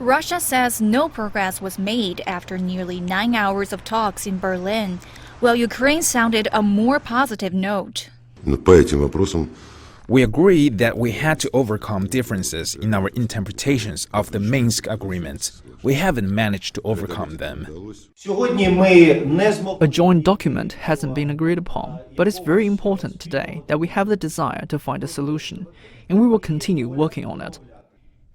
Russia says no progress was made after nearly 9 hours of talks in Berlin, while Ukraine sounded a more positive note. We agreed that we had to overcome differences in our interpretations of the Minsk agreement. We haven't managed to overcome them. A joint document hasn't been agreed upon, but it's very important today that we have the desire to find a solution, and we will continue working on it.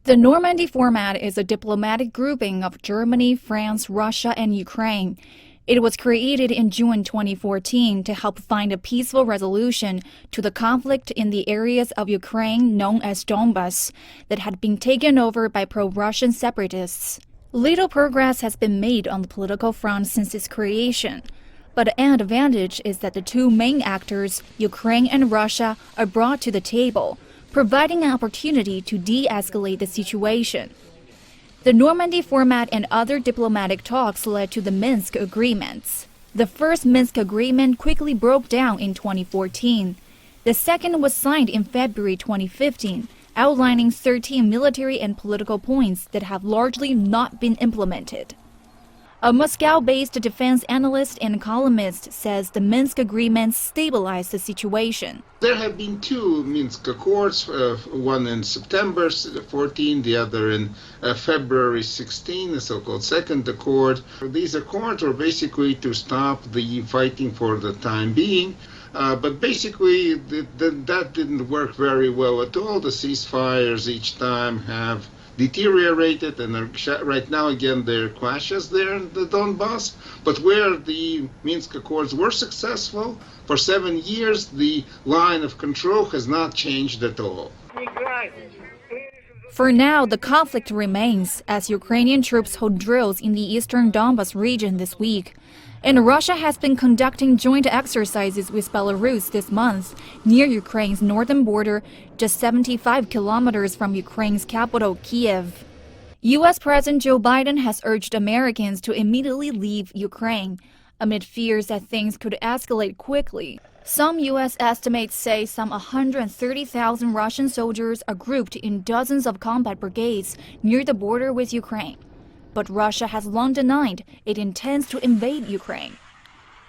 The Normandy Format is a diplomatic grouping of Germany, France, Russia, and Ukraine. It was created in June 2014 to help find a peaceful resolution to the conflict in the areas of Ukraine known as Donbas that had been taken over by pro-Russian separatists. Little progress has been made on the political front since its creation. But an advantage is that the two main actors, Ukraine and Russia, are brought to the table, providing an opportunity to de-escalate the situation. The Normandy Format and other diplomatic talks led to the Minsk agreements. The first Minsk agreement quickly broke down in 2014. The second was signed in February 2015, outlining 13 military and political points that have largely not been implemented. A Moscow-based defense analyst and columnist says the Minsk agreements stabilized the situation. There have been two Minsk Accords, one in September 14, the other in February 16, the so-called Second Accord. These accords were basically to stop the fighting for the time being, but basically that didn't work very well at all. The ceasefires each time have deteriorated, and right now again there are clashes there in the Donbas. But where the Minsk Accords were successful, for 7 years the line of control has not changed at all. For now, the conflict remains as Ukrainian troops hold drills in the eastern Donbas region this week. And Russia has been conducting joint exercises with Belarus this month near Ukraine's northern border, just 75 kilometers from Ukraine's capital, Kiev. U.S. President Joe Biden has urged Americans to immediately leave Ukraine, amid fears that things could escalate quickly. Some U.S. estimates say some 130,000 Russian soldiers are grouped in dozens of combat brigades near the border with Ukraine. But Russia has long denied it intends to invade Ukraine.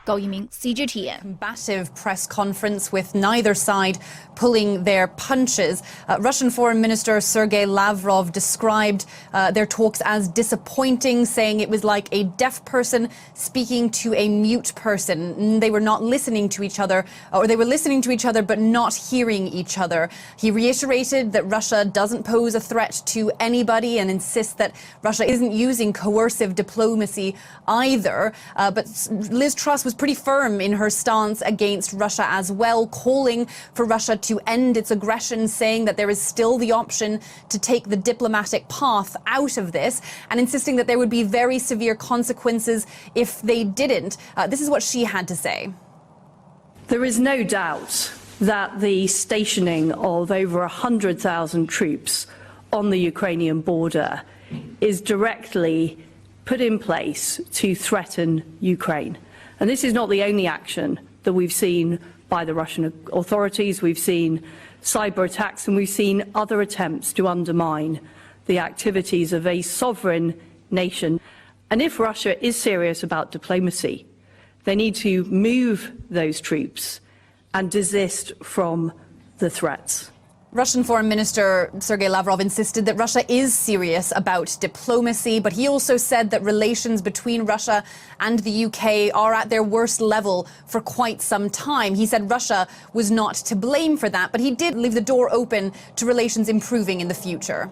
Gao Yiming, CGTN. Combative press conference with neither side pulling their punches. Russian Foreign Minister Sergei Lavrov described their talks as disappointing, saying it was like a deaf person speaking to a mute person. They were not listening to each other, or they were listening to each other but not hearing each other. He reiterated that Russia doesn't pose a threat to anybody and insists that Russia isn't using coercive diplomacy either. But Liz Truss was pretty firm in her stance against Russia as well, calling for Russia to end its aggression, saying that there is still the option to take the diplomatic path out of this, and insisting that there would be very severe consequences if they didn't. This is what she had to say. There is no doubt that the stationing of over 100,000 troops on the Ukrainian border is directly put in place to threaten Ukraine. And this is not the only action that we've seen by the Russian authorities. We've seen cyber attacks and we've seen other attempts to undermine the activities of a sovereign nation. And if Russia is serious about diplomacy, they need to move those troops and desist from the threats. Russian Foreign Minister Sergei Lavrov insisted that Russia is serious about diplomacy, but he also said that relations between Russia and the UK are at their worst level for quite some time. He said Russia was not to blame for that, but he did leave the door open to relations improving in the future.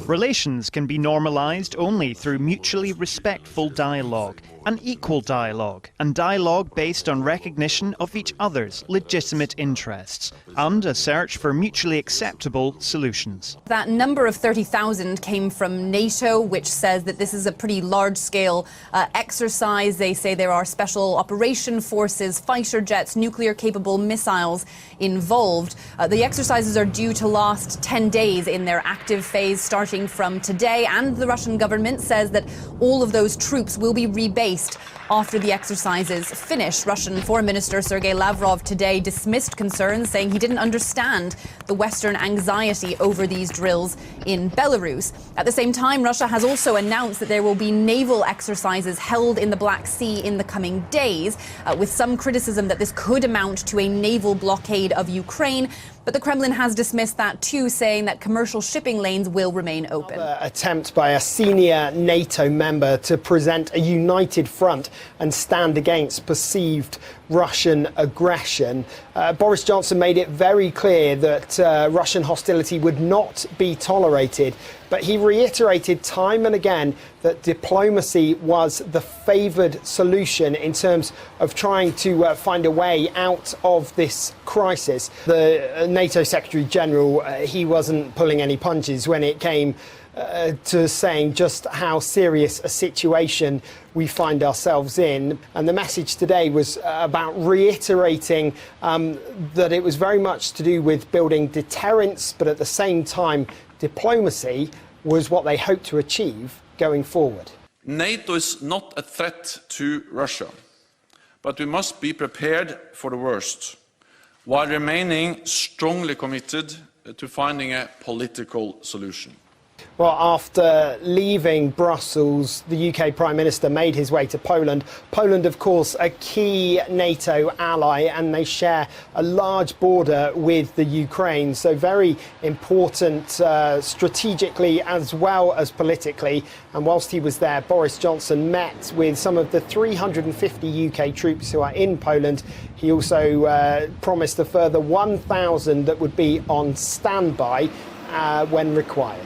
Relations can be normalized only through mutually respectful dialogue, an equal dialogue, and dialogue based on recognition of each other's legitimate interests, and a search for mutually acceptable solutions. That number of 30,000 came from NATO, which says that this is a pretty large-scale exercise. They say there are special operation forces, fighter jets, nuclear-capable missiles involved. The exercises are due to last 10 days in their active phase, starting from today, and the Russian government says that all of those troops will be rebased released after the exercises finished. Russian Foreign Minister Sergei Lavrov today dismissed concerns, saying he didn't understand the Western anxiety over these drills in Belarus. At the same time, Russia has also announced that there will be naval exercises held in the Black Sea in the coming days, with some criticism that this could amount to a naval blockade of Ukraine. But the Kremlin has dismissed that too, saying that commercial shipping lanes will remain open. Attempt by a senior NATO member to present a united front and stand against perceived Russian aggression. Boris Johnson made it very clear that Russian hostility would not be tolerated, but he reiterated time and again that diplomacy was the favoured solution in terms of trying to find a way out of this crisis. The NATO Secretary General, he wasn't pulling any punches when it came to saying just how serious a situation we find ourselves in. And the message today was about reiterating that it was very much to do with building deterrence, but at the same time, diplomacy was what they hoped to achieve going forward. NATO is not a threat to Russia, but we must be prepared for the worst, while remaining strongly committed to finding a political solution. Well, after leaving Brussels, the UK Prime Minister made his way to Poland. Poland, of course, a key NATO ally, and they share a large border with the Ukraine. So very important strategically as well as politically. And whilst he was there, Boris Johnson met with some of the 350 UK troops who are in Poland. He also promised a further 1,000 that would be on standby when required.